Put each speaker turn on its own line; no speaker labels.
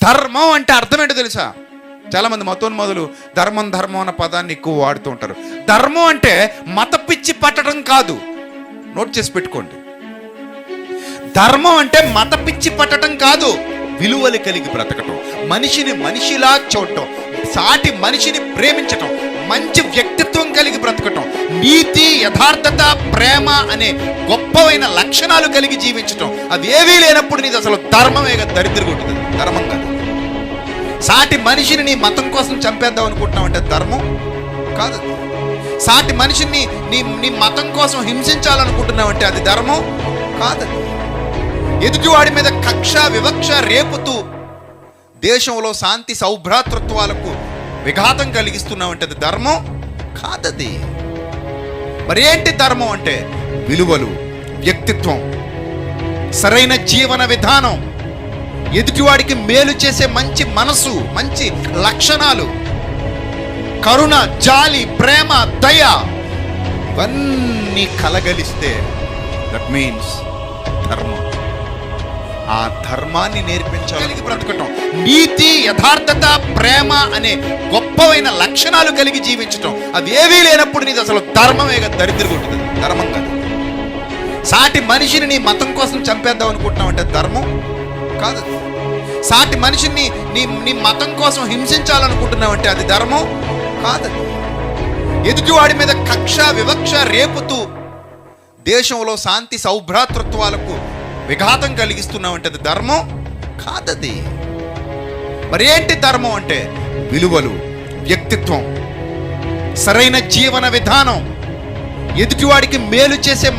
ధర్మం అంటే అర్థం ఏంటో తెలుసా? చాలామంది మతోన్మదులు ధర్మం ధర్మం అన్న పదాన్ని ఎక్కువ వాడుతూ ఉంటారు. ధర్మం అంటే మత పిచ్చి పట్టడం కాదు. నోట్ చేసి పెట్టుకోండి. ధర్మం అంటే మత పిచ్చి పట్టడం కాదు, విలువలు కలిగి బ్రతకటం, మనిషిని మనిషిలా చూడటం, సాటి మనిషిని ప్రేమించటం, మంచి వ్యక్తిత్వం కలిగి బ్రతకటం, నీతి, యథార్థత, ప్రేమ అనే గొప్పవైన లక్షణాలు కలిగి జీవించటం. అవి ఏవీ లేనప్పుడు నీది అసలు ధర్మమే కదా, దరిద్రంగా ఉంటుంది. ధర్మం కాదు. సాటి మనిషిని నీ మతం కోసం చంపేద్దాం అనుకుంటున్నావు అంటే ధర్మం కాదు. సాటి మనిషిని నీ మతం కోసం హింసించాలనుకుంటున్నావు అంటే అది ధర్మం కాదు. ఎదుటివాడి మీద కక్ష వివక్ష రేపుతూ దేశంలో శాంతి సౌభ్రాతృత్వాలకు విఘాతం కలిగిస్తున్నావంటే అది ధర్మం కాదది. మరేంటి ధర్మం అంటే? విలువలు, వ్యక్తిత్వం, సరైన జీవన విధానం, ఎదుటివాడికి మేలు చేసే మంచి మనసు, మంచి లక్షణాలు, కరుణ, జాలి, ప్రేమ, దయ, ఇవన్నీ కలగలిస్తే దట్ మీన్స్ ధర్మం. ఆ ధర్మాన్ని నేర్పించాలి బ్రతకటం, నీతి, యథార్థత, ప్రేమ అనే గొప్పవైన లక్షణాలు కలిగి జీవించటం. అవి ఏవీ లేనప్పుడు నీది అసలు ధర్మమే కదా, దరిద్రంగా ఉంటుంది. ధర్మం కాదు. సాటి మనిషిని నీ మతం కోసం చంపేద్దాం అనుకుంటున్నావు అంటే ధర్మం కాదు. సాటి మనిషిని నీ మతం కోసం హింసించాలనుకుంటున్నావు అంటే అది ధర్మం కాదు. ఎదుటివాడి మీద కక్ష వివక్ష రేపుతూ దేశంలో శాంతి సౌభ్రాతృత్వాలకు విఘాతం కలిగిస్తున్నావంటే అది ధర్మం కాదది. మరేంటి ధర్మం అంటే? విలువలు, వ్యక్తిత్వం, సరైన జీవన విధానం, ఎదుటివాడికి మేలు చేసే